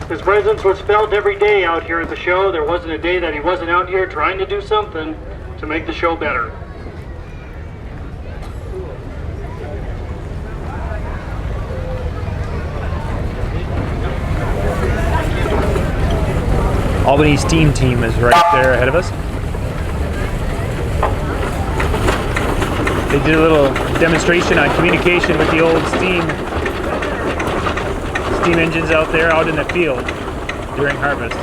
His presence was felt every day out here at the show. There wasn't a day that he wasn't out here trying to do something to make the show better. Albany's steam team is right there ahead of us. They did a little demonstration on communication with the old steam engines out there out in the field during harvest.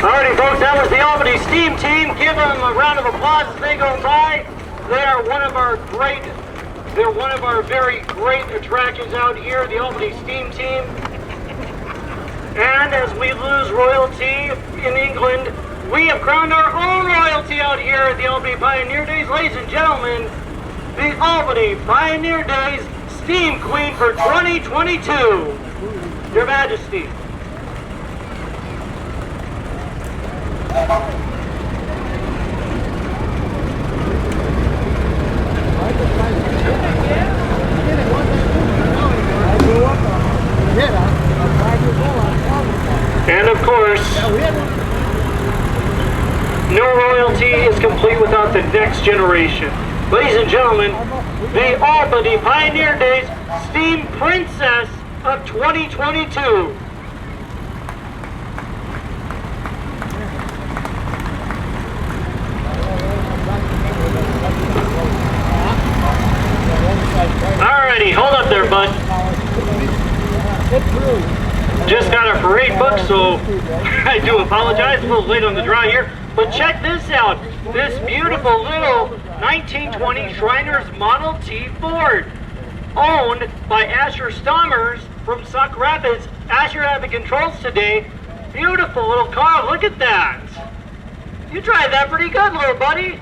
Alrighty folks, that was the Albany steam team. Give them a round of applause as they go by. They are one of our very great attractions out here, the Albany steam team. And as we lose royalty in England, we have crowned our own royalty out here at the Albany Pioneer Days. Ladies and gentlemen, the Albany Pioneer Days Steam Queen for 2022. Your Majesty. And of course, no royalty is complete without the next generation. Ladies and gentlemen, the Albany Pioneer Days Steam Princess of 2022. Alrighty, hold up there, bud. Just got our parade book, so I do apologize. A little late on the draw here. But check this out. This beautiful little 1920 Shriners Model T Ford, owned by Asher Stommers from Sauk Rapids. Asher had the controls today. Beautiful little car. Look at that. You drive that pretty good, little buddy.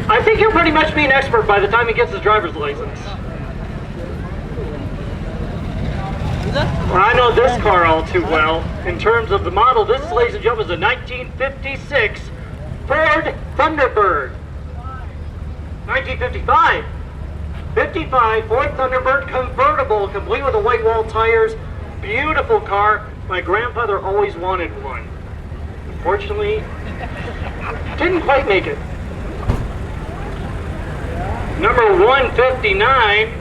I think he'll pretty much be an expert by the time he gets his driver's license. Well, I know this car all too well. In terms of the model, this, ladies and gentlemen, is a 1956 Ford Thunderbird. 1955. 55 Ford Thunderbird convertible, complete with the white wall tires. Beautiful car. My grandfather always wanted one. Unfortunately, didn't quite make it. Number 159.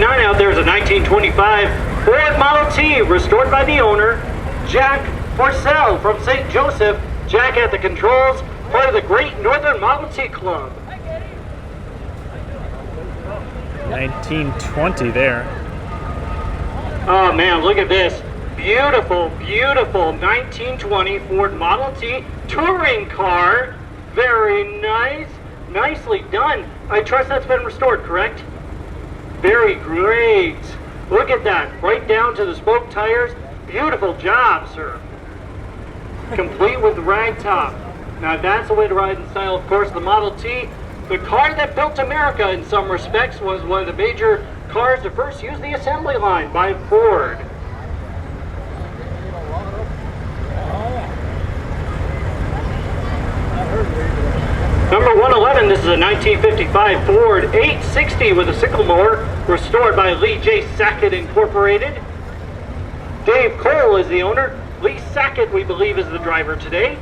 Out there is a 1925 Ford Model T, restored by the owner, Jack Porcel from St. Joseph. Jack at the controls, part of the Great Northern Model T Club. 1920 there. Oh man, look at this. Beautiful, beautiful 1920 Ford Model T touring car. Very nice. Nicely done. I trust that's been restored, correct? Very great. Look at that. Right down to the spoke tires. Beautiful job, sir. Complete with rag top. Now that's the way to ride in style. Of course, the Model T, the car that built America in some respects, was one of the major cars to first use the assembly line by Ford. Number 111, this is a 1955 Ford 860 with a sickle mower, restored by Lee J. Sackett Incorporated. Dave Cole is the owner. Lee Sackett, we believe, is the driver today.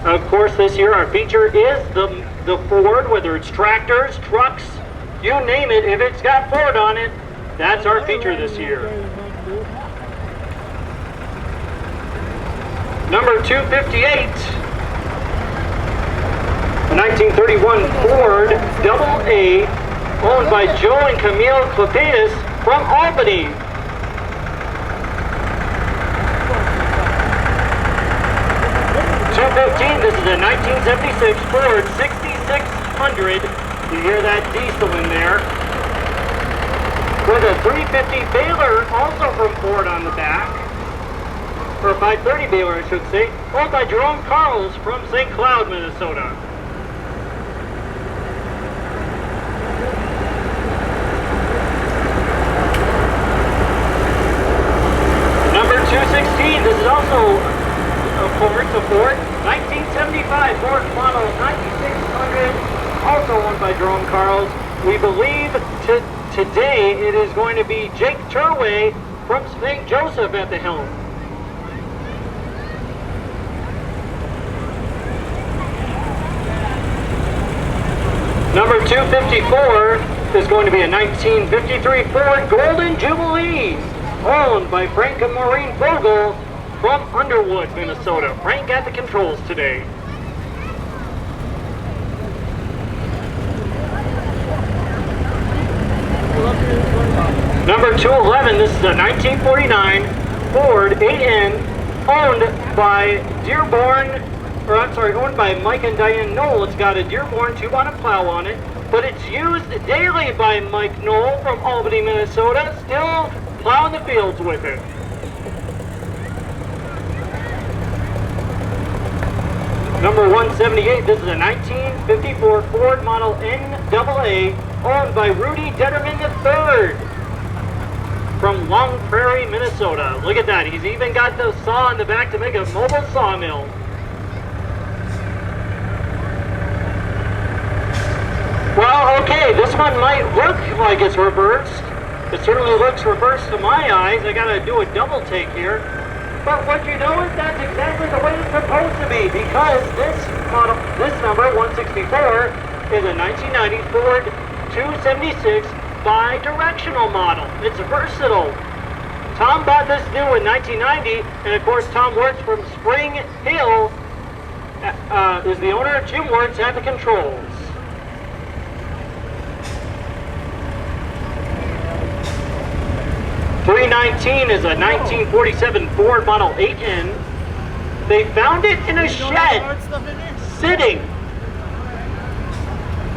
Of course, this year our feature is the Ford, whether it's tractors, trucks, you name it. If it's got Ford on it, that's our feature this year. Number 258, a 1931 Ford Double A, owned by Joe and Camille Clapetis from Albany. This is a 1976 Ford 6600. You hear that diesel in there. With a 350 baler, also from Ford on the back. Or a 530 baler, I should say. Owned by Jerome Carls from St. Cloud, Minnesota. Ford. 1975 Ford model 9600, also owned by Jerome Carls. We believe today it is going to be Jake Turway from St. Joseph at the helm. Number 254 is going to be a 1953 Ford Golden Jubilee, owned by Frank and Maureen Vogel from Underwood, Minnesota. Frank at the controls today. Number 211, this is a 1949 Ford 8N, owned by owned by Mike and Diane Knoll. It's got a Dearborn 2-bonnet plow on it, but it's used daily by Mike Knoll from Albany, Minnesota, still plowing the fields with it. Number 178, this is a 1954 Ford Model NAA, owned by Rudy Detterman III from Long Prairie, Minnesota. Look at that, he's even got the saw in the back to make a mobile sawmill. Well, okay, this one might look like it's reversed. It certainly looks reversed to my eyes. I gotta do a double take here. But what you know is that's exactly the way it's supposed to be, because this model, this number, 164, is a 1990 Ford 276 bi-directional model. It's versatile. Tom bought this new in 1990, and of course Tom Wirtz from Spring Hill is the owner. Jim Wirtz at the controls. .319 is a 1947 Ford Model 8N. They found it in a shed, sitting.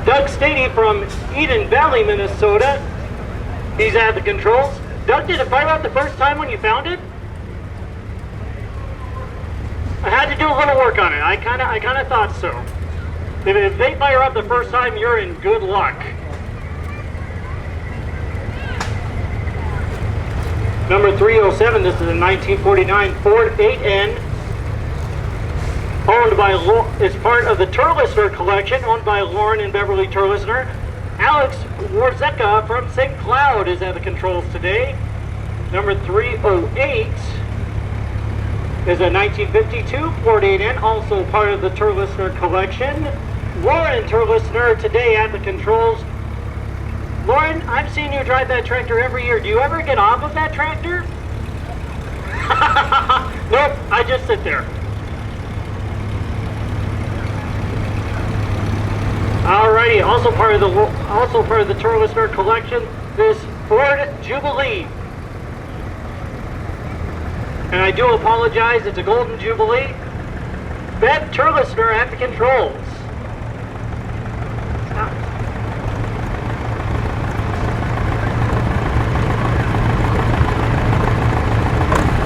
Doug Stady from Eden Valley, Minnesota. He's at the controls. Doug, did it fire up the first time when you found it? I had to do a little work on it. I kind of thought so. If they fire up the first time, you're in good luck. Number 307, this is a 1949 Ford 8N, owned by, it's part of the Turlesner collection, owned by Lauren and Beverly Turlesner. Alex Warzeka from St. Cloud is at the controls today. Number 308 is a 1952 Ford 8N, also part of the Turlesner collection. Lauren Turlesner today at the controls. Lauren, I'm seeing you drive that tractor every year. Do you ever get off of that tractor? Nope, I just sit there. Alrighty, also part of the Turlesner collection, this Ford Jubilee. And I do apologize, it's a Golden Jubilee. Bev Turlesner at the controls.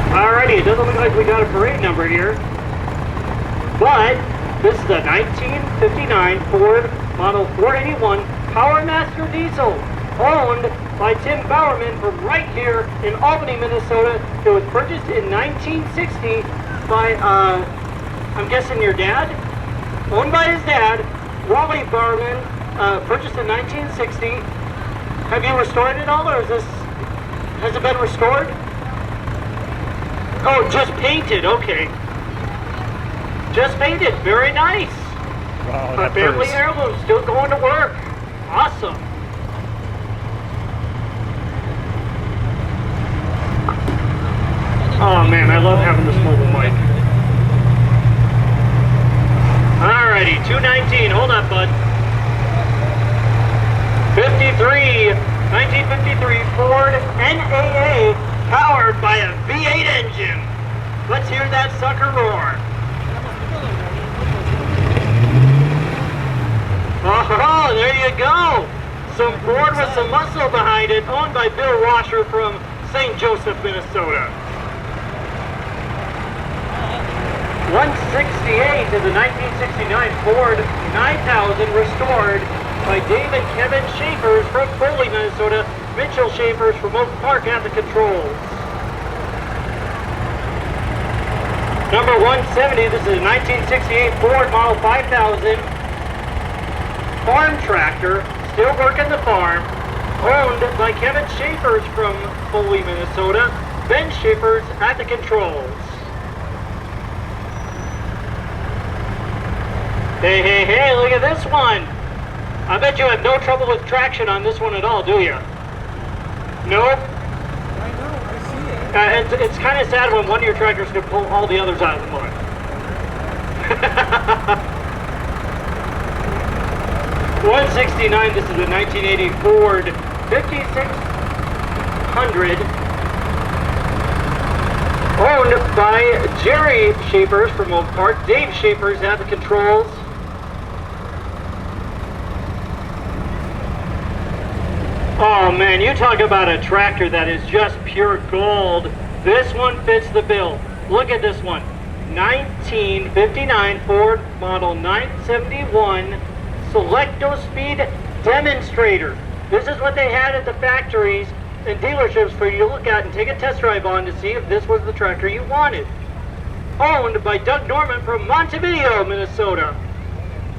Alrighty, it doesn't look like we got a parade number here, but this is a 1959 Ford Model 481 PowerMaster Diesel, owned by Tim Bowerman from right here in Albany, Minnesota. It was purchased in 1960 by, I'm guessing your dad? Owned by his dad, Wally Bowerman, purchased in 1960. Have you restored it all, or has it been restored? Oh, just painted, okay. Just painted, very nice. Wow, A family heirloom, still going to work. Awesome. Oh man, I love having this mobile mic. Alrighty, 219, hold up, bud. 1953 Ford NAA, powered by a V8 engine. Let's hear that sucker roar. Oh, there you go. Some Ford with some muscle behind it, owned by Bill Washer from St. Joseph, Minnesota. 168 is a 1969 Ford 9000, restored by David Kevin Schaefers from Foley, Minnesota. Mitchell Schaefers from Oak Park at the controls. Number 170, this is a 1968 Ford Model 5000 farm tractor, still working the farm, owned by Kevin Schaefer's from Foley, Minnesota. Ben Schaefer's at the controls. Hey, hey, hey, look at this one. I bet you have no trouble with traction on this one at all, do you? Nope. I know, I see it. It's kind of sad when one of your tractors can pull all the others out of the mud. 169, this is a 1980 Ford 5600, owned by Jerry Schaefer's from Oak Park. Dave Schaefer's at the controls. Oh man, you talk about a tractor that is just pure gold. This one fits the bill. Look at this one. 1959 Ford Model 971 Selecto Speed Demonstrator. This is what they had at the factories and dealerships for you to look at and take a test drive on to see if this was the tractor you wanted. Owned by Doug Norman from Montevideo, Minnesota.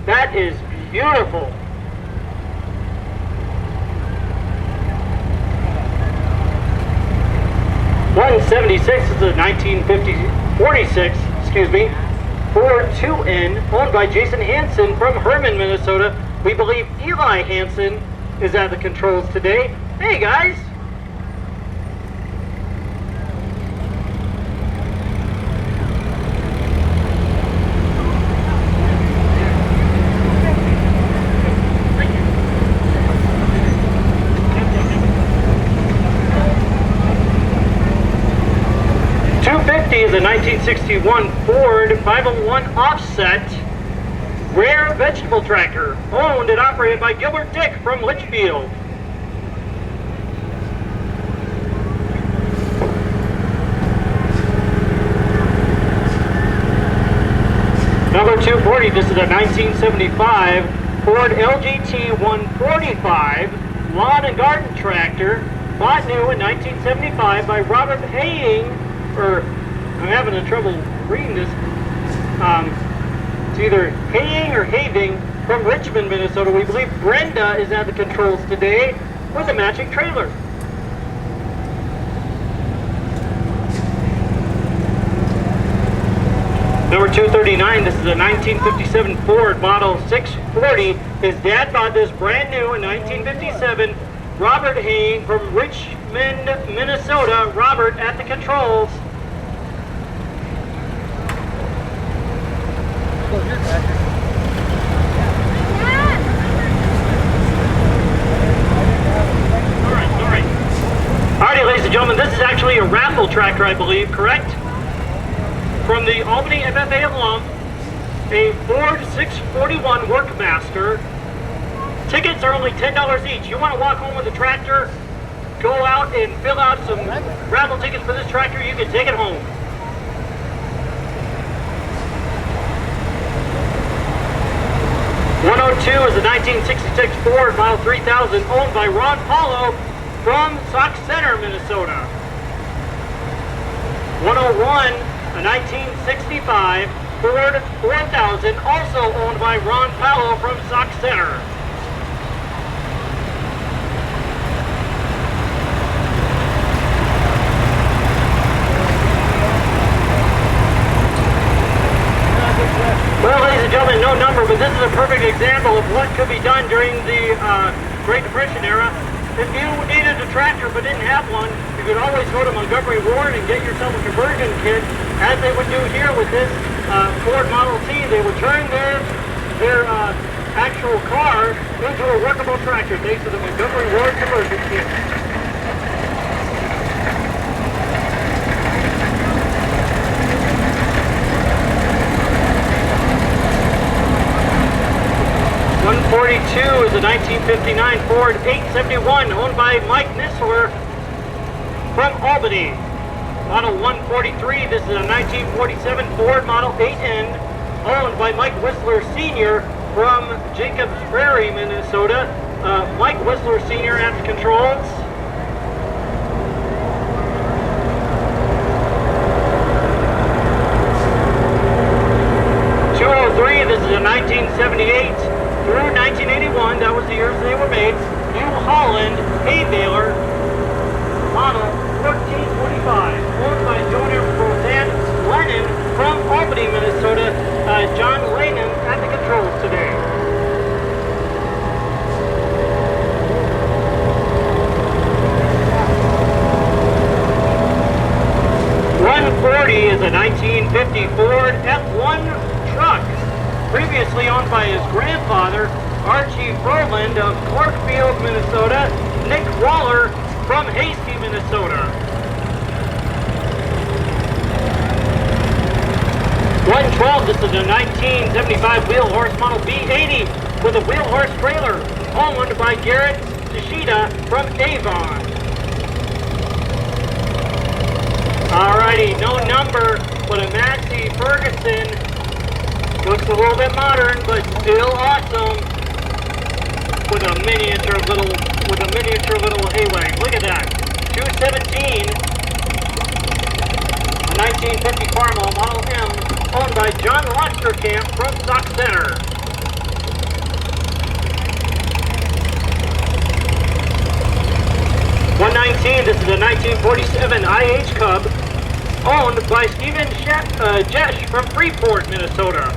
That is beautiful. .176 is a 1946, Ford 2N, owned by Jason Hansen from Herman, Minnesota. We believe Eli Hansen is at the controls today. Hey guys! Is a 1961 Ford 501 offset rare vegetable tractor, owned and operated by Gilbert Dick from Litchfield. Number 240, this is a 1975 Ford LGT 145 lawn and garden tractor, bought new in 1975 by Robert Haying, I'm having trouble reading this. It's either Haying or Having from Richmond, Minnesota. We believe Brenda is at the controls today with a matching trailer. Number 239, this is a 1957 Ford Model 640. His dad bought this brand new in 1957. Robert Haying from Richmond, Minnesota. Robert at the controls. Alrighty, ladies and gentlemen, this is actually a raffle tractor, I believe, correct? From the Albany FFA alum, a Ford 641 Workmaster. Tickets are only $10 each. You want to walk home with a tractor, go out and fill out some raffle tickets for this tractor, you can take it home. .102 is a 1966 Ford Model 3000 owned by Ron Paulo from Sauk Center, Minnesota. 101, a 1965 Ford 4000, also owned by Ron Paulo from Sauk Center. Well, ladies and gentlemen, no number, but this is a perfect example of what could be done during the Great Depression era. If you needed a tractor but didn't have one, you could always go to Montgomery Ward and get yourself a conversion kit, as they would do here with this Ford Model T. They would turn their actual car into a workable tractor thanks to the Montgomery Ward conversion kit. .142 is a 1959 Ford 871 owned by Mike Nisler from Albany. Model 143, this is a 1947 Ford Model 8N owned by Mike Whistler Sr. from Jacobs Prairie, Minnesota. Mike Whistler Sr. at the controls. 240 is a 1950 Ford F1 truck, previously owned by his grandfather, Archie Froland of Clarkfield, Minnesota, Nick Waller from Hasty, Minnesota. 112, this is a 1975 wheel horse model B80 with a wheel horse trailer, owned by Garrett Tashida from Avon. Alrighty, no number, but a Massey Ferguson. Looks a little bit modern, but still awesome. With a miniature little hay-wagon. Look at that. 217. A 1950 Farmall Model M, owned by John Losterkamp from Stock Center. .119, this is a 1947 IH Cub, owned by Stephen Jesh from Freeport, Minnesota.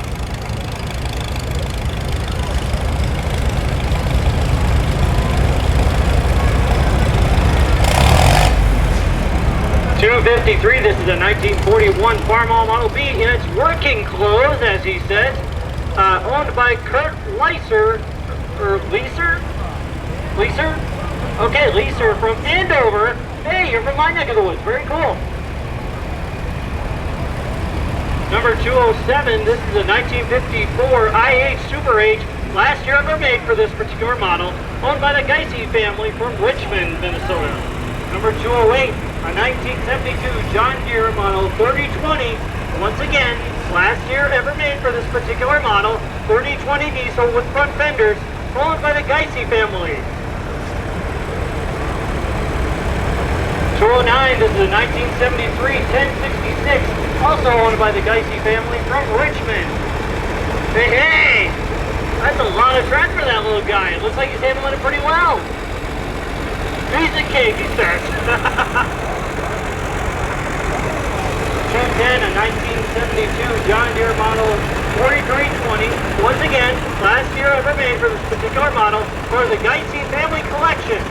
.253, this is a 1941 Farmall Model B in its working clothes, as he says, owned by Kurt Leeser. Okay, Leeser from Andover. Hey, you're from my neck of the woods. Very cool. Number 207, this is a 1954 IH Super H, last year ever made for this particular model, owned by the Geisy family from Richmond, Minnesota. Number 208, a 1972 John Deere model 3020, once again, last year ever made for this particular model, 3020 diesel with front fenders, owned by the Geisy family. 209, this is a 1973 1066, also owned by the Geisy family from Richmond. Hey, that's a lot of track for that little guy. It looks like he's handling it pretty well. Piece of cake, he says. 210, a 1972 John Deere model 4320, once again, last year ever made for this particular model for the Geisy family collection.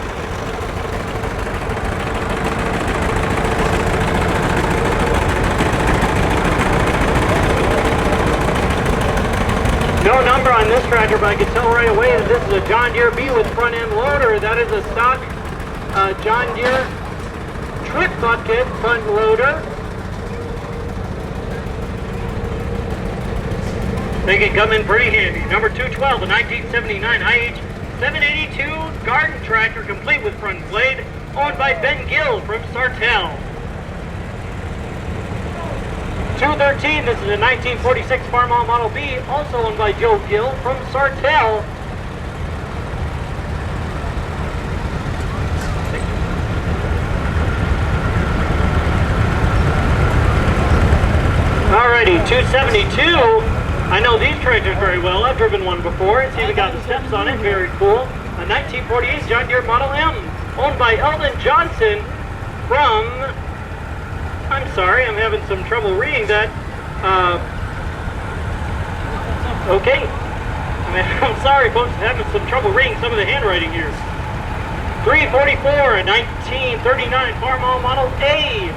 No number on this tractor, but I can tell right away that this is a John Deere B with front end loader. That is a stock John Deere trip bucket front loader. They can come in pretty handy. Number 212, a 1979 IH 782 garden tractor complete with front blade, owned by Ben Gill from Sartell. 213, this is a 1946 Farmall Model B, also owned by Joe Gill from Sartell. Alrighty, 272. I know these tractors very well. I've driven one before. It's even got the steps on it. Very cool. A 1948 John Deere Model M, owned by Eldon Johnson from... I'm sorry, I'm having some trouble reading that. Okay. I'm sorry, folks, I'm having some trouble reading some of the handwriting here. 344, a 1939 Farmall Model A.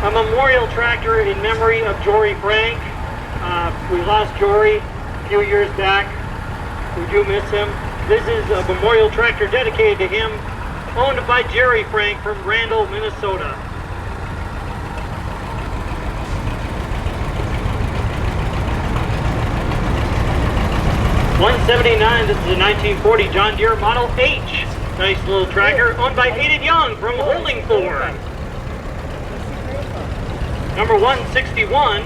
A memorial tractor in memory of Jory Frank. We lost Jory a few years back. We do miss him. This is a memorial tractor dedicated to him, owned by Jerry Frank from Randall, Minnesota. .179, this is a 1940 John Deere Model H. Nice little tractor, owned by Hayden Young from Holdingford. Number 161,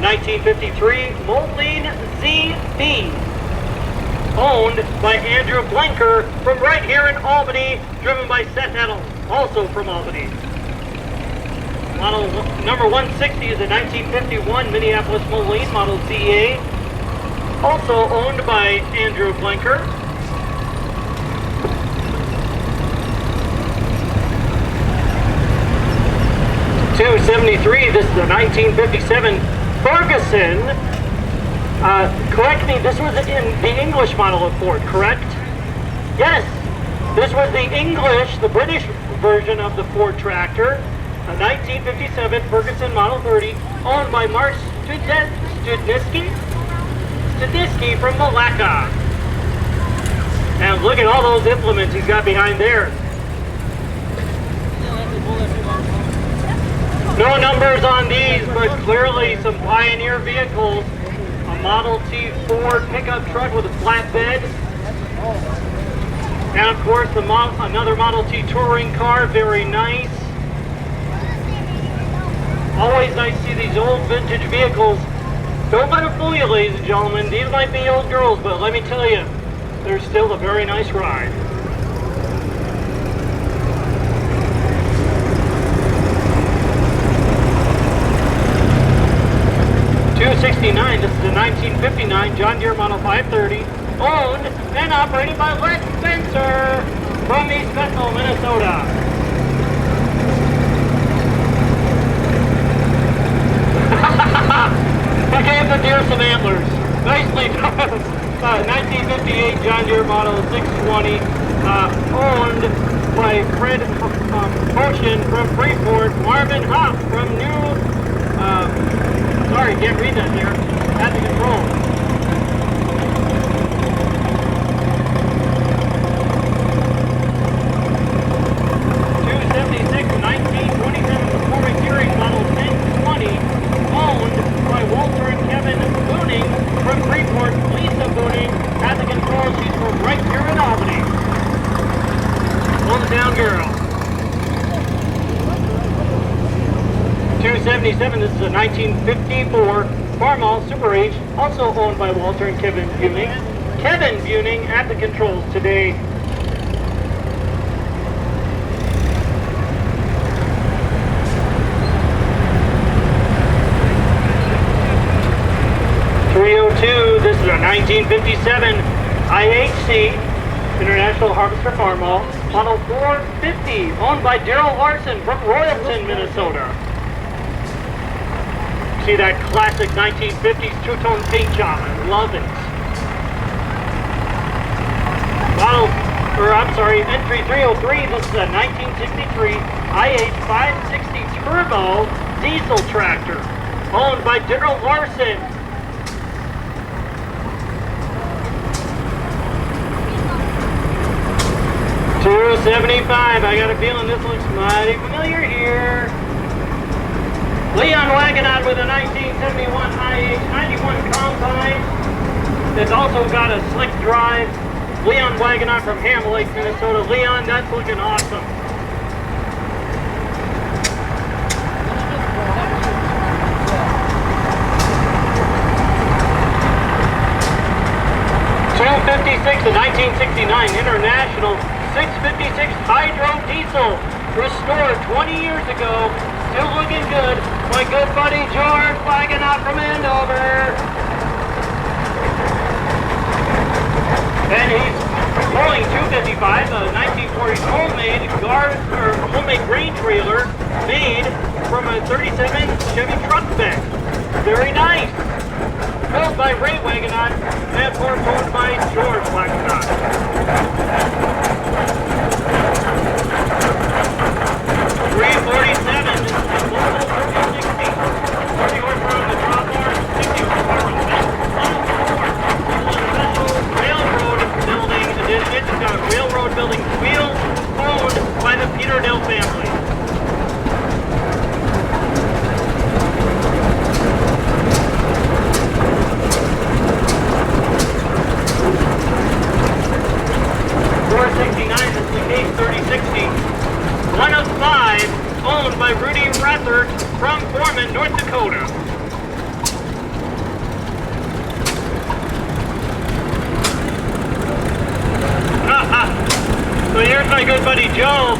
1953 Moline ZB, owned by Andrew Blanker from right here in Albany, driven by Seth Edel, also from Albany. Model number 160 is a 1951 Minneapolis Moline Model ZA, also owned by Andrew Blanker. .273, this is a 1957 Ferguson. Correct me, this was in the English model of Ford, correct? Yes, this was the English, the British version of the Ford tractor. a 1957 Ferguson Model 30, owned by Mark Studniski from Malacca. And look at all those implements he's got behind there. No numbers on these, but clearly some pioneer vehicles. A Model T Ford pickup truck with a flatbed. And of course, another Model T touring car, very nice. Always nice to see these old vintage vehicles. Don't let them fool you, ladies and gentlemen. These might be old girls, but let me tell you, they're still a very nice ride. $269, this is a 1959 John Deere Model 530, owned and operated by Lex Spencer from East Bethel, Minnesota. I gave the deer some antlers. Nicely done. 1958 John Deere Model 620, owned by Fred Ocean from Freeport, Marvin Hopp from sorry, can't read that there. At the control. 276, 1927 Performing Series Model 1020, owned by Walter and Kevin Booning from Freeport. Lisa Booning at the control. She's from right here in Albany. Hold it down, girl. 277, this is a 1954 Farmall Super H, also owned by Walter and Kevin Buning. Kevin Buning at the controls today. .302, this is a 1957 IHC, International Harvester Farmall, Model 450, owned by Daryl Larson from Royalton, Minnesota. See that classic 1950s two-tone paint job. I love it. Entry 303. This is a 1963 IH 560 Turbo diesel tractor, owned by Daryl Larson. $275. I got a feeling this looks mighty familiar here. Leon Wagonot with a 1971 IH 91 Combine. It's also got a slick drive. Leon Wagonot from Ham Lake, Minnesota. Leon, that's looking awesome. $256, a 1969 International 656 Hydro Diesel, restored 20 years ago. Still looking good. My good buddy George Wagonot from Andover. And he's pulling 255, a 1940 homemade grain trailer made from a 37 Chevy truck bed. Very nice. Built by Ray Wagonot and owned by George Wagonot. $347. This is a Volvo 3060. 40 horsepower on the drawbar, 60 horsepower on the back. Special railroad building edition. It's got railroad building wheels, owned by the Peterdale family. $469. This is the Case 3060. 1 of 5, owned by Rudy Rathert from Foreman, North Dakota. So here's my good buddy Joe.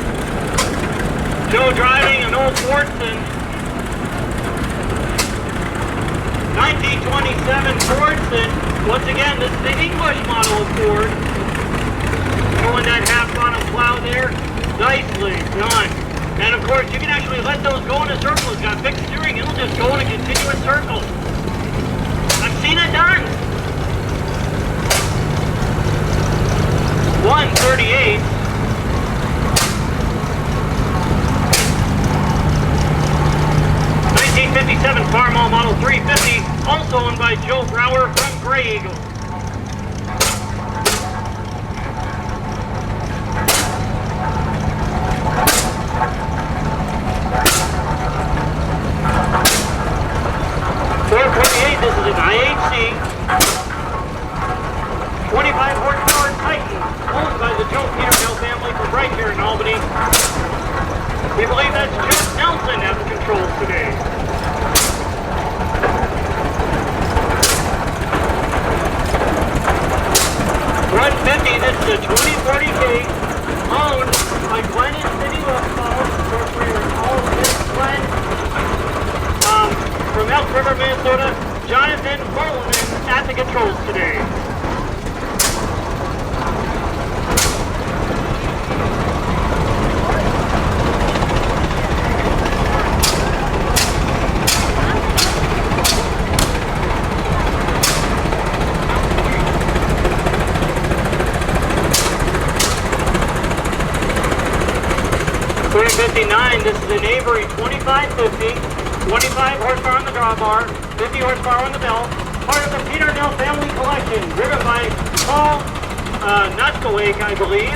Joe driving an old Fordson. 1927 Fordson. Once again, this is the English model of Ford. Showing that half-bottom plow there. Nicely done. And of course, you can actually let those go in a circle. It's got fixed steering. It'll just go in a continuous circle. I've seen it done. 138. Joe Brower from Gray Eagle. This is an IHC 25 horsepower Titan owned by the Joe Peterbilt family from right here in Albany. We believe that's Jeff Nelson at the controls today. This is a 2040K owned by Glen and City Westfall. Of course, we are all in Glen. From Elk River, Minnesota, Jonathan Coleman at the controls today. This is an Avery 2550, 25 horsepower on the drawbar, 50 horsepower on the belt, part of the Peterbilt family collection, driven by Paul Nutzowake, I believe.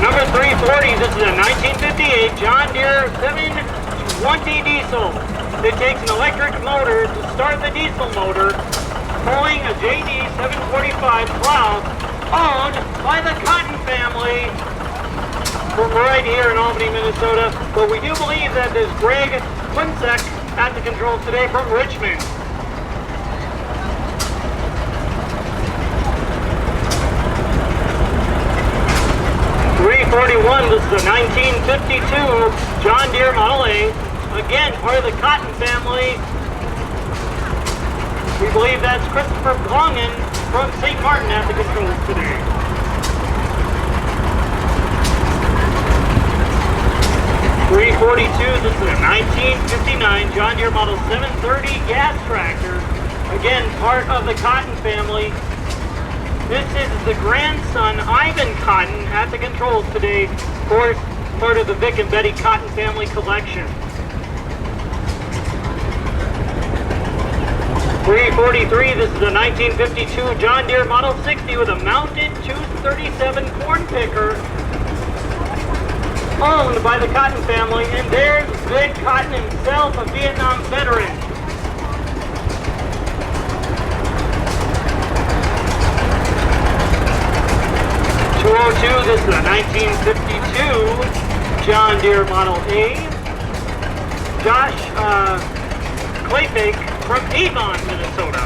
Number 340, this is a 1958 John Deere 720 diesel. It takes an electric motor to start the diesel motor, pulling a JD 745 Cloud owned by the Cotton family from right here in Albany, Minnesota. But we do believe that there's Greg Quinsek at the controls today from Richmond. .341, this is a 1952 John Deere Model A. Again, part of the Cotton family. We believe that's Christopher Blongen from St. Martin at the controls today. .342, this is a 1959 John Deere Model 730 gas tractor. Again, part of the Cotton family. This is the grandson, Ivan Cotton, at the controls today. Of course, part of the Vic and Betty Cotton family collection. .343, this is a 1952 John Deere Model 60 with a mounted 237 corn picker, owned by the Cotton family, and there's Vic Cotton himself, a Vietnam veteran. .202, this is a 1952 John Deere Model A. Josh Clayfake from Avon, Minnesota.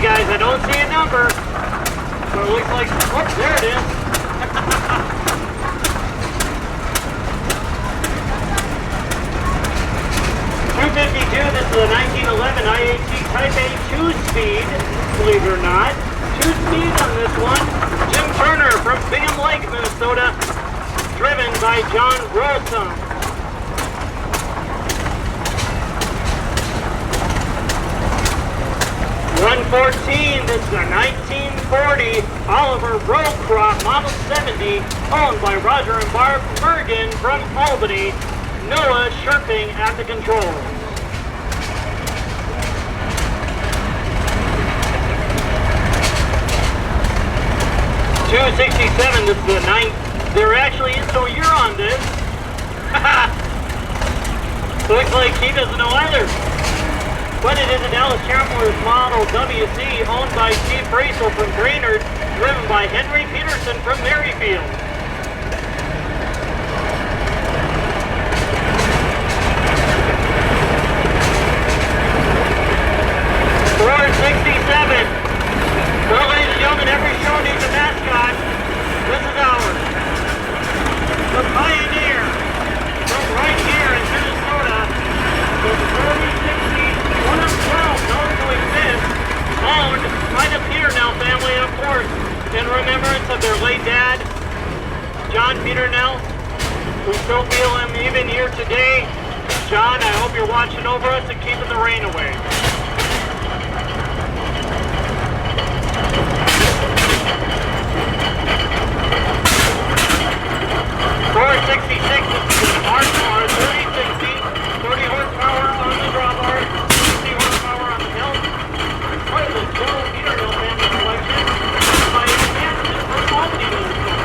Guys, I don't see a number, so it looks like, oh, there it is. 252, this is a 1911 IAT Type A 2-speed, believe it or not. 2-speed on this one. Jim Turner from Bingham Lake, Minnesota, driven by John Rossum. 114, this is a 1940 Oliver Row Crop Model 70, owned by Roger and Barb Mergen from Albany. Noah Sherping at the controls. 267, this is a 9. There actually is no year on this. Looks like he doesn't know either. But it is a Dallas Chandler's Model WC, owned by Steve Bracel from Brainerd, driven by Henry Peterson from Maryfield. 467. Well, ladies and gentlemen, every show needs a mascot. This is ours. The Pioneer from right here in Minnesota. The 3060, one of 12 known to exist. Owned by the Peternell family, of course, in remembrance of their late dad, John Peternell. We still feel him even here today. John, I hope you're watching over us and keeping the rain away. 466 is an R-Car 3060, 30 horsepower on the drawbar, 60 horsepower on the hill. Part of the Joe Peternell family collection by Anderson from Albany, Minnesota.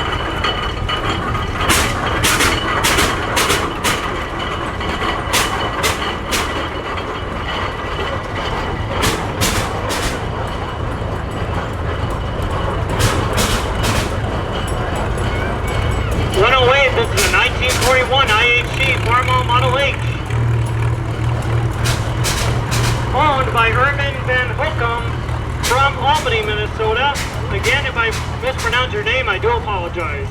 108, this is a 1941 IHC Farmall Model H. Owned by Irvin Van Hookum from Albany, Minnesota. Again, if I mispronounce your name, I do apologize.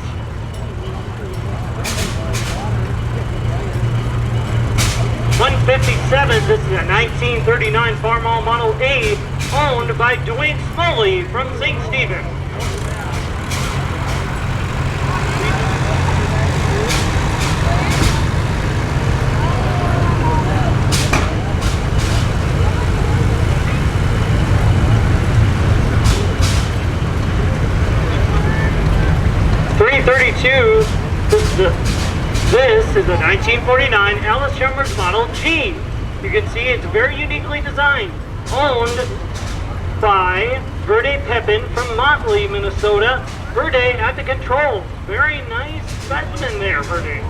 .157, this is a 1939 Farmall Model A, owned by Dwayne Smalley from St. Stephen. 332, this is a 1949 Alice Chalmers Model G. You can see it's very uniquely designed. Owned by Verde Pepin from Motley, Minnesota. Verde at the controls. Very nice specimen there, Verde.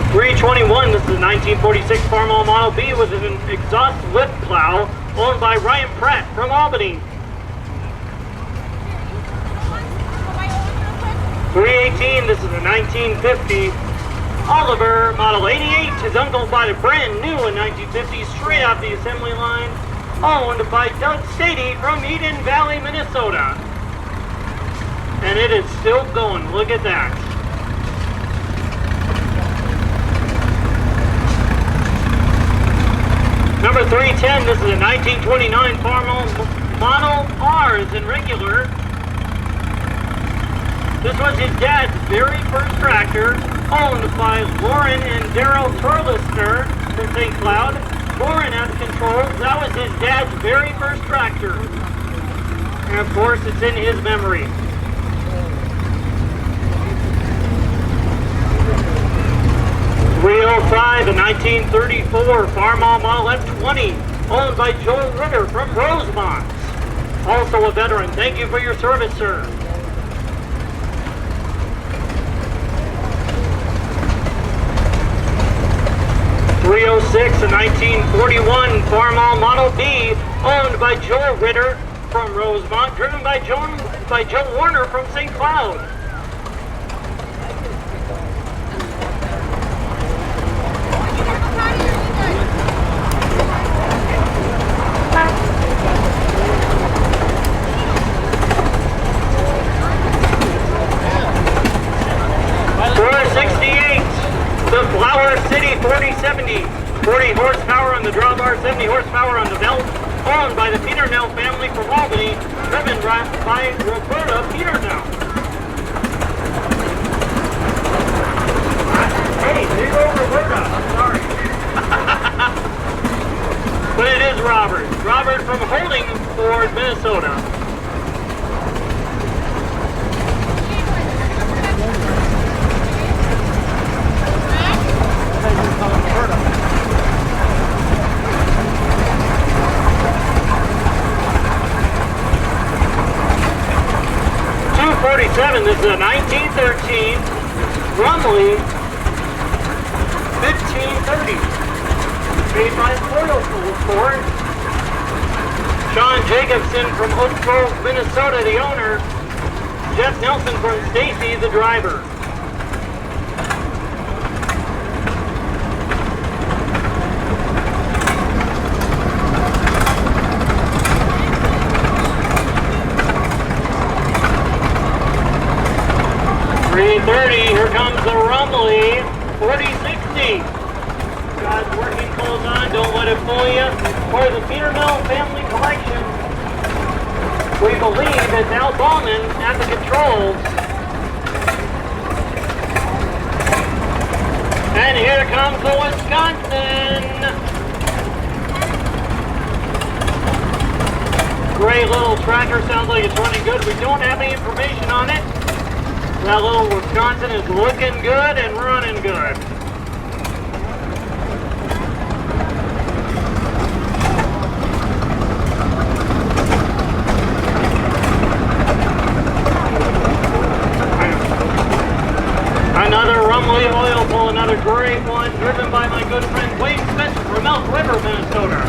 .321, this is a 1946 Farmall Model B with an exhaust lift plow, owned by Ryan Pratt from Albany. .318, this is a 1950 Oliver Model 88, is owned by the brand new in 1950, straight off the assembly line, owned by Doug Stady from Eden Valley, Minnesota. And it is still going, look at that. Number 310, this is a 1929 Farmall Model R's in regular. This was his dad's very first tractor, owned by Lauren and Daryl Turlister from St. Cloud. Lauren at the controls, that was his dad's very first tractor. And of course, it's in his memory. .305, a 1934 Farmall Model F20, owned by Joel Ritter from Rosemont. Also a veteran. Thank you for your service, sir. .306, a 1941 Farmall Model B, owned by Joel Ritter from Rosemont, driven by Joe Warner from St. Cloud. Mail family from Albany, driven by Roberta Peternow. Hey, there you go, Roberta. Sorry. But it is Robert. Robert from Holding Ford, Minnesota. This is a 1913 Rumley 1530. Made by Oil Ford. Sean Jacobson from Oak Grove, Minnesota, the owner. Jeff Nelson from Stacy, the driver. Here comes the Rumley 4060. God's working clothes on, don't let it fool you. For the Peterbilt family collection, we believe it's Al Ballman at the controls. And here comes the Wisconsin. Great little tractor, sounds like it's running good. We don't have any information on it. That little Wisconsin is looking good and running good. Another Rumley oil pull, another great one, driven by my good friend Wade Smith from Elk River, Minnesota.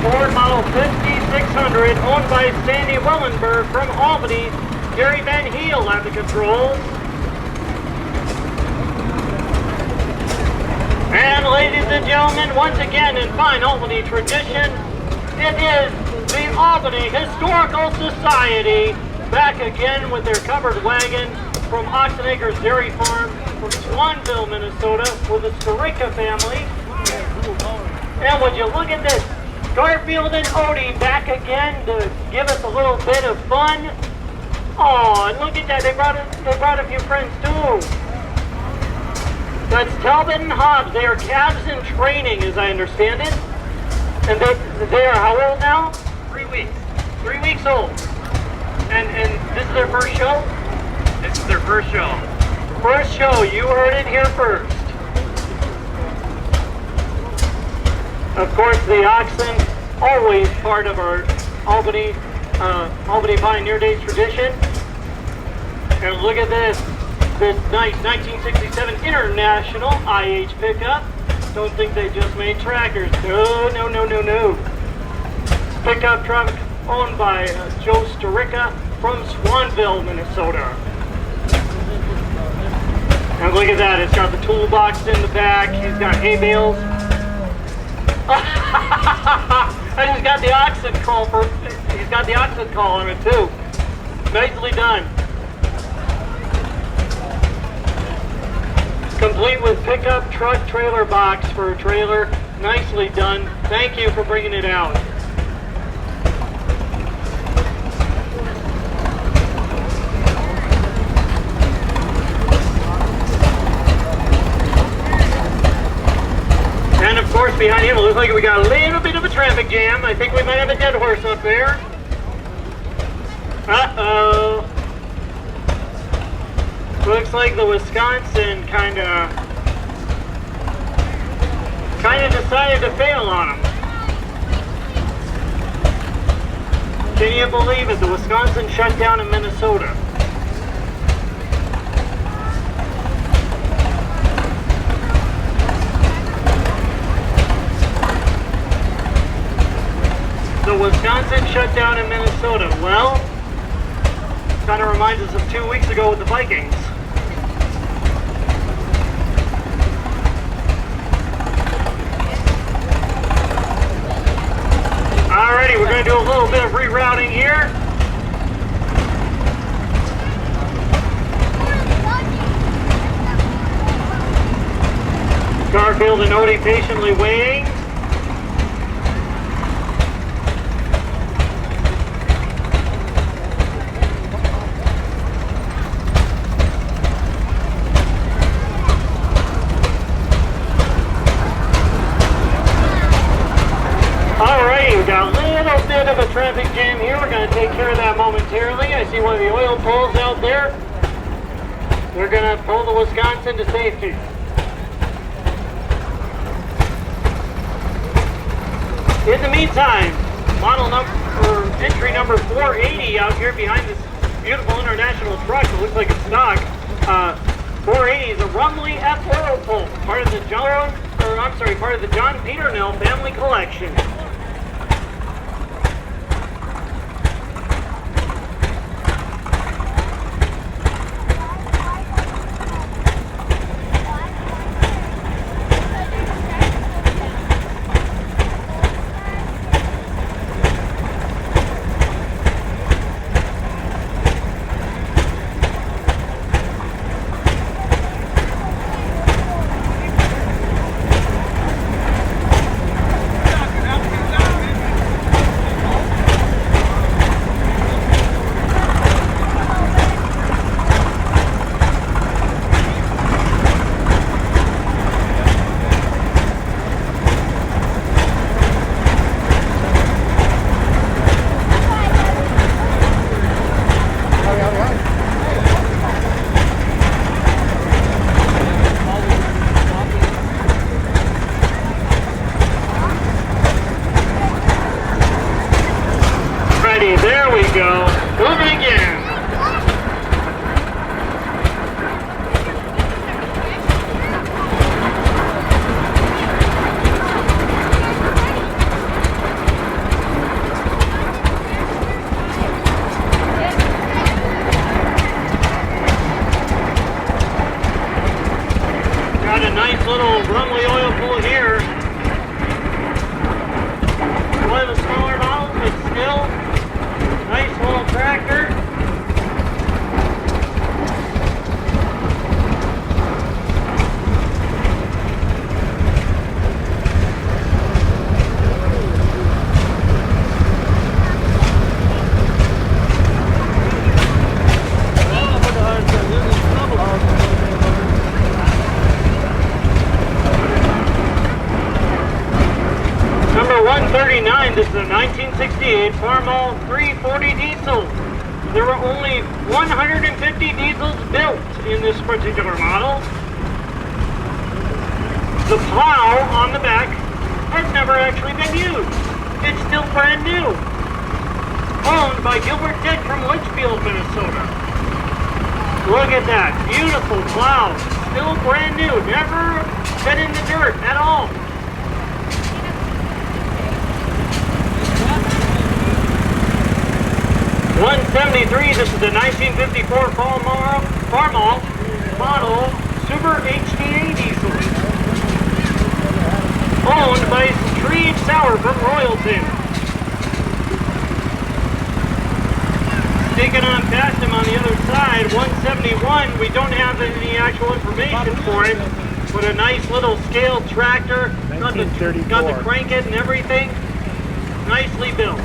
Ford Model 5600, owned by Sandy Wellenberg from Albany, Gary Van Heel at the controls. And ladies and gentlemen, once again in fine Albany tradition, it is the Albany Historical Society back again with their covered wagon from Oxen Acres Dairy Farm from Swanville, Minnesota, with the Storica family. And would you look at this? Garfield and Odie back again to give us a little bit of fun. Oh, and look at that, they brought a few friends too. That's Talbot and Hobbs. They are calves in training, as I understand it. And they are how old now? 3 weeks. 3 weeks old. And this is their first show? This is their first show. First show, you heard it here first. Of course, the oxen, always part of our Albany Pioneer Days tradition. And look at this nice 1967 International IH pickup. Don't think they just made tractors. No. Pickup truck owned by Joe Storica from Swanville, Minnesota. And look at that, it's got the toolbox in the back, he's got hay bales. And he's got the oxen call on it too. Nicely done. Complete with pickup, truck, trailer box for a trailer. Nicely done. Thank you for bringing it out. And of course, behind him, it looks like we got a little bit of a traffic jam. I think we might have a dead horse up there. Uh-oh. looks like the Wisconsin kind of decided to fail on him. Can you believe it? The Wisconsin shut down in Minnesota. The Wisconsin shut down in Minnesota. Well, kind of reminds us of 2 weeks ago with the Vikings. Alrighty, we're going to do a little bit of rerouting here. Garfield and Odie patiently waiting. We got a little bit of a traffic jam here. We're going to take care of that momentarily. I see one of the oil pulls out there. They're going to pull the Wisconsin to safety. In the meantime, entry number 480 out here behind this beautiful international truck. It looks like it's stock. 480 is a Rumley F oil pull, part of the John Peternell family collection. There we go. Moving again. Got a nice little Rumley oil pull here. One of the smaller models, but still nice little tractor. Number 139, this is a 1968 Farmall 340 diesel. There were only 150 diesels built in this particular model. The plow on the back has never actually been used. It's still brand new. Owned by Gilbert Dick from Litchfield, Minnesota. Look at that, beautiful plow. Still brand new, never been in the dirt at all. '73, this is a 1954 Farmall model Super HDA diesel. Owned by Tree Sauer from Royalton. Sticking on past him on the other side, 171, we don't have any actual information for it, but a nice little scale tractor, got the crankit and everything, nicely built.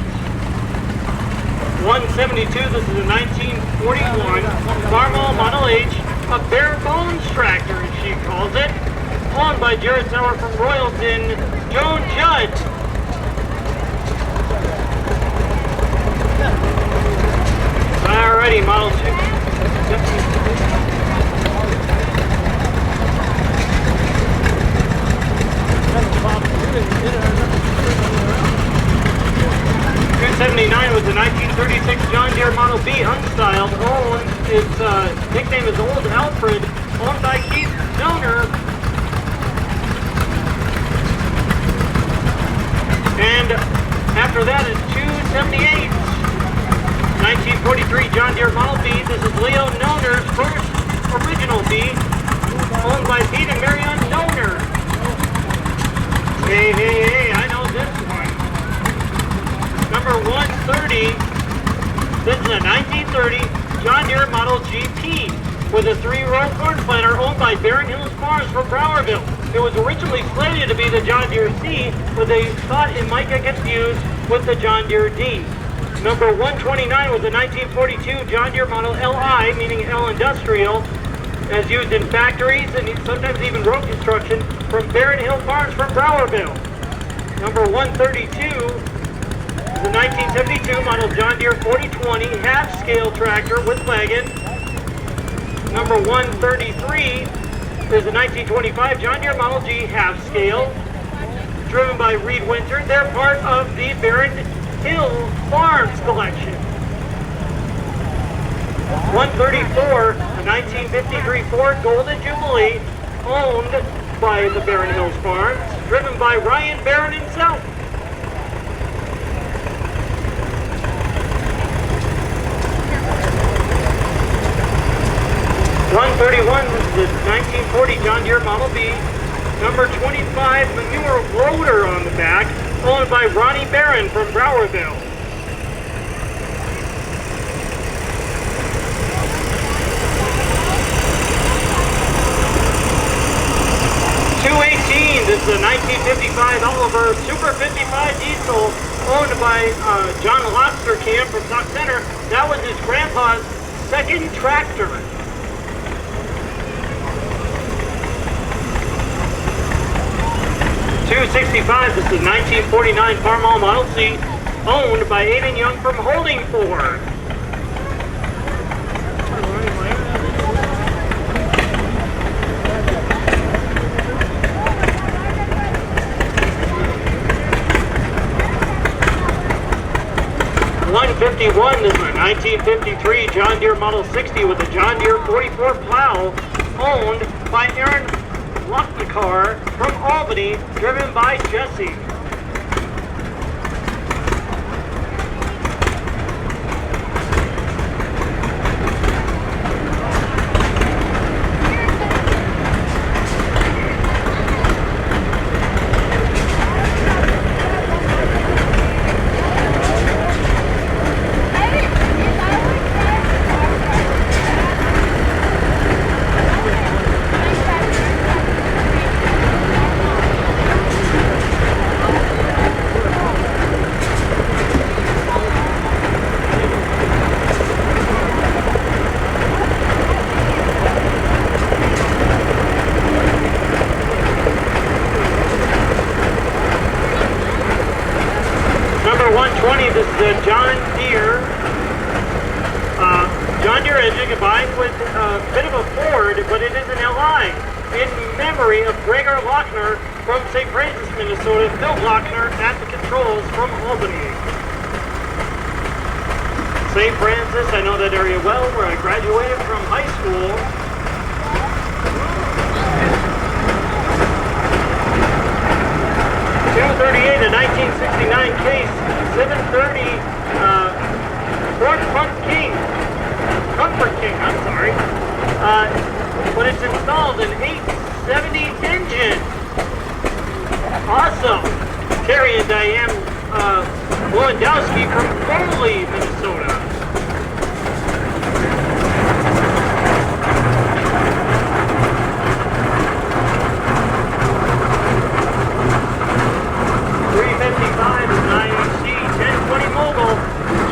172, this is a 1941 Farmall Model H, a bare bones tractor as she calls it, owned by Jared Sauer from Royalton, Joan Judd. Alrighty, Model 2. nickname is Old Alfred, owned by Keith Stoner. And after that is 278, 1943 John Deere Model B. This is Leo Noner's first original B, owned by Pete and Marion Noner. Hey, hey, hey, I know this one. Number 130, this is a 1930 John Deere Model GP with a 3-row corn planter owned by Barron Hills Farms from Browerville. It was originally slated to be the John Deere C, but they thought it might get confused with the John Deere D. Number 129 was a 1942 John Deere Model LI, meaning L Industrial, as used in factories and sometimes even road construction from Barron Hill Farms from Browerville. Number 132 is a 1972 model John Deere 4020 half-scale tractor with wagon. Number 133 is a 1925 John Deere Model G half-scale, driven by Reed Winter. They're part of the Barron Hill Farms collection. 134, a 1953 Ford Golden Jubilee, owned by the Barron Hills Farms, driven by Ryan Barron himself. '31 is the 1940 John Deere Model B, number 25 manure loader on the back, owned by Ronnie Barron from Browerville. This is a 1955 Oliver Super 55 diesel owned by John Lobster Camp from Stock Center. That was his grandpa's second tractor. .265, this is 1949 Farmall Model C, owned by Aiden Young from Holding Ford. .151, this is a 1953 John Deere Model 60 with a John Deere 44 plow, owned by Aaron Lochnikar from Albany, driven by Jesse. This is a John Deere engine combined with a bit of a Ford, but it is an LI in memory of Gregor Lochner from St. Francis, Minnesota, Phil Lochner at the controls from Albany. St. Francis, I know that area well, where I graduated from high school. .238, a 1969 case, 730 Ford Comfort King, I'm sorry. But it's installed an 870 engine. Awesome. Terry and Diane Lewandowski from Foley, Minnesota. .355 is an IHC 1020 Mogul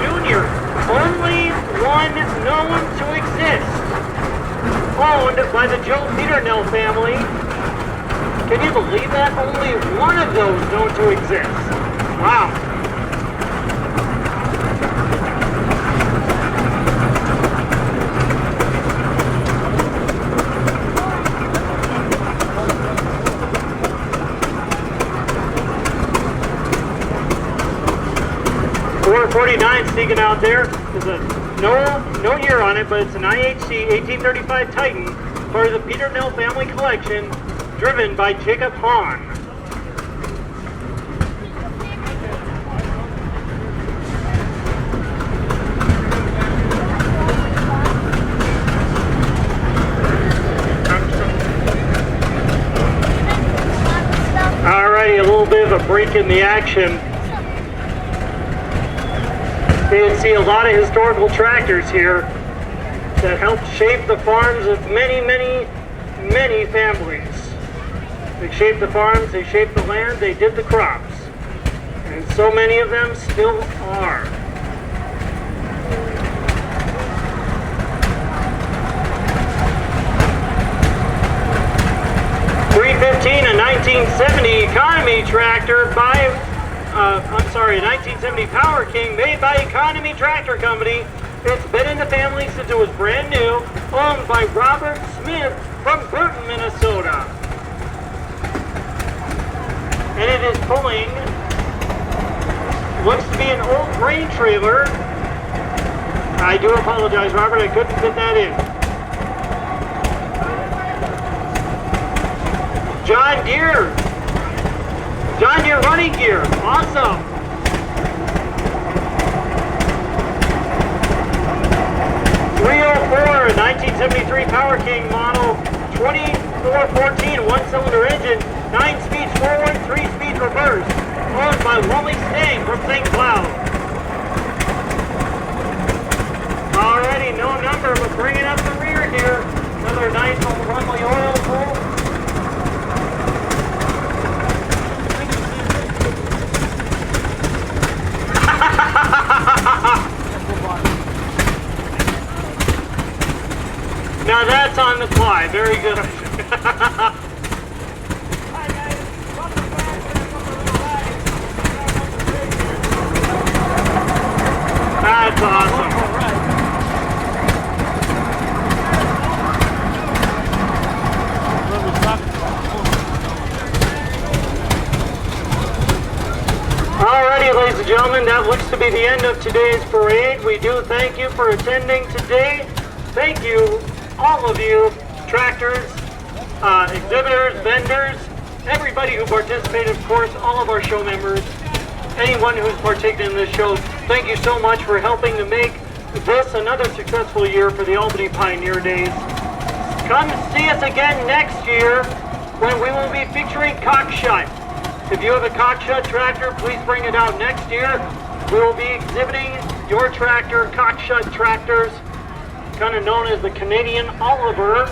Junior. Only one known to exist. Owned by the Joe Peternell family. Can you believe that? Only one of those known to exist. Wow. .449 sneaking out there is a no year on it, but it's an IHC 1835 Titan, part of the Peter Nell family collection, driven by Jacob Hahn. Alrighty, a little bit of a break in the action. You can see a lot of historical tractors here that helped shape the farms of many, many, many families. They shaped the farms, they shaped the land, they did the crops. And so many of them still are. A 1970 economy tractor by, a 1970 Power King made by Economy Tractor Company. It's been in the family since it was brand new, owned by Robert Smith from Burton, Minnesota. And it is pulling, looks to be an old grain trailer. I do apologize, Robert, I couldn't fit that in. John Deere running gear, awesome. .304 1973 Power King model 2414 one-cylinder engine, 9 speeds forward, 3 speeds reverse, owned by Wally Stang from St. Cloud. Already no number, but bringing up the rear here. Another nice old Rumley oil pull. Now that's on the fly. Very good. That's awesome. Alrighty, ladies and gentlemen, that looks to be the end of today's parade. We do thank you for attending today. Thank you, all of you, tractors, exhibitors, vendors, everybody who participated, of course, all of our show members, anyone who's partaken in this show. Thank you so much for helping to make this another successful year for the Albany Pioneer Days. Come see us again next year when we will be featuring Cockshut. If you have a Cockshut tractor, please bring it out next year. We will be exhibiting your tractor, Cockshut tractors, kind of known as the Canadian Oliver.